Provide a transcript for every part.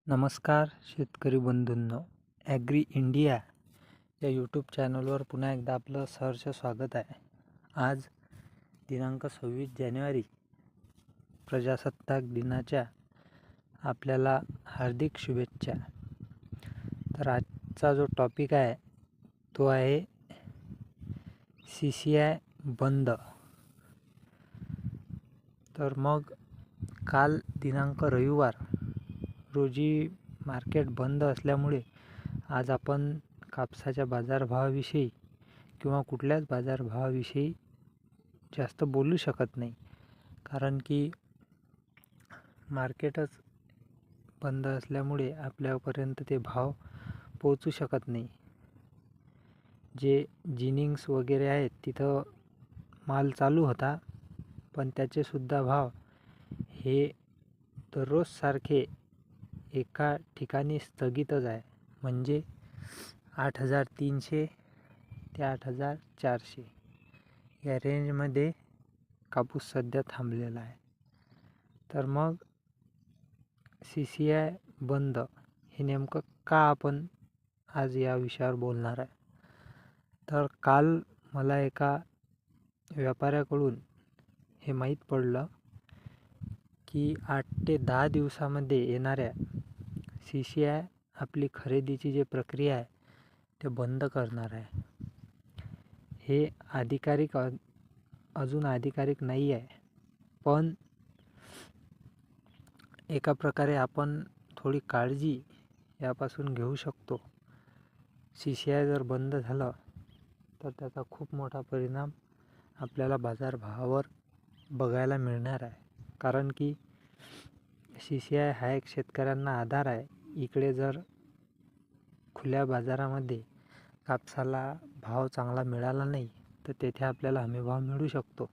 नमस्कार शेतकरी बंधूंनो, agree India या यूट्यूब चॅनलवर पुन्हा एकदा आपलं सहर्ष स्वागत आहे. आज दिनांक 26 जानेवारी प्रजासत्ताक दिनाच्या आपल्याला हार्दिक शुभेच्छा. तर आजचा जो टॉपिक आहे तो आहे CCI बंद. तर मग काल दिनांक रविवार रोजी मार्केट बंद असल्यामुळे आज आपण कापसाच्या बाजारभावाविषयी किंवा कुठल्याच बाजारभावाविषयी जास्त बोलू शकत नाही, कारण की मार्केटच बंद असल्यामुळे आपल्यापर्यंत ते भाव पोहोचू शकत नाही. जे जिनिंग्स वगैरे आहेत तिथं माल चालू होता, पण त्याचेसुद्धा भाव हे दररोज सारखे एका ठिकाणी स्थगितच आहे. म्हणजे 8,300 ते 8,400 या रेंजमध्ये कापूस सध्या थांबलेला आहे. तर मग CCI बंद हे नेमकं का आपण आज या विषयावर बोलणार आहे. तर काल मला एका व्यापाऱ्याकडून हे माहीत पडलं की 8 ते 10 दिवसामध्ये येणाऱ्या CCI आपली खरेदीची जी प्रक्रिया आहे ते बंद करणार आहे. हे अजून अधिकारिक नाही आहे, पण एका प्रकारे आपण थोडी काळजी यापासून घेऊ शकतो. CCI जर बंद झालं तर त्याचा खूप मोठा परिणाम आपल्याला बाजारभावावर बघायला मिळणार आहे. कारण की CCI हा एक शेतकऱ्यांना आधार आहे. इकडे जर खुल्या बाजारामध्ये कापसाला भाव चांगला मिळाला नाही तर तेथे आपल्याला हमीभाव मिळू शकतो.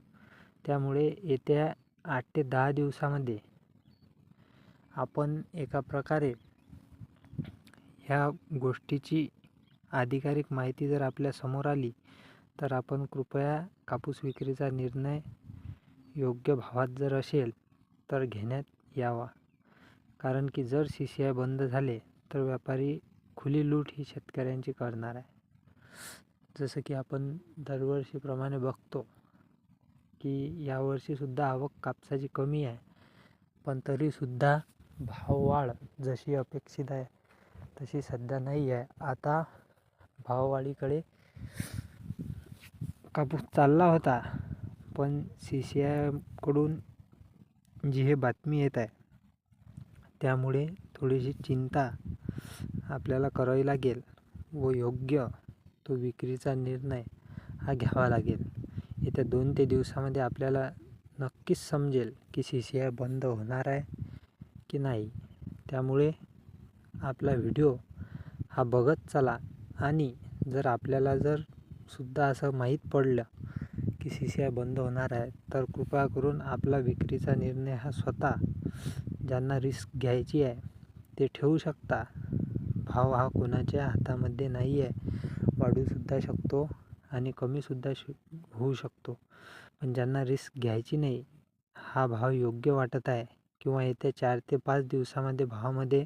त्यामुळे येत्या 8 ते 10 दिवसामध्ये आपण एका प्रकारे ह्या गोष्टीची अधिकारिक माहिती जर आपल्या समोर आली तर आपण कृपया कापूस विक्रीचा निर्णय योग्य भावात जर असेल तर घेण्यात यावा. कारण की जर CCI बंद झाले तर व्यापारी खुली लूट ही शेतकऱ्यांची करणार आहे. जसं की आपण दरवर्षीप्रमाणे बघतो की यावर्षीसुद्धा आवक कापसाची कमी आहे, पण तरीसुद्धा भाववाढ जशी अपेक्षित आहे तशी सध्या नाही आहे. आता भाववाढीकडे कापूस चालला होता, पण CCI कडून जी हे बातमी येत आहे त्यामुळे थोडीशी चिंता आपल्याला करावी लागेल व योग्य तो विक्रीचा निर्णय हा घ्यावा लागेल. येत्या 2 ते दिवसामध्ये आपल्याला नक्कीच समजेल की CCI बंद होणार आहे की नाही. त्यामुळे आपला व्हिडिओ हा बघत चला, आणि जर आपल्याला जर सुद्धा असं माहीत पडलं की CCI बंद होणार आहे तर कृपया करून आपला विक्रीचा निर्णय हा स्वतः ज्यांना रिस्क घ्यायची आहे ते ठेवू शकता. भाव हा कोणाच्या हातामध्ये नाही आहे, वाढूसुद्धा शकतो आणि कमीसुद्धा होऊ शकतो. पण ज्यांना रिस्क घ्यायची नाही, हा भाव योग्य वाटत आहे किंवा येत्या 4 ते 5 दिवसामध्ये भावामध्ये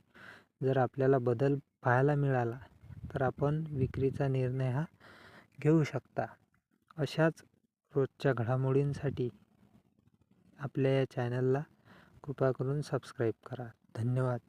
जर आपल्याला बदल पाहायला मिळाला तर आपण विक्रीचा निर्णय हा घेऊ शकता. अशाच रोजच्या घडामोडींसाठी आपल्या या चॅनलला कृपया करून सबस्क्राईब करा. धन्यवाद.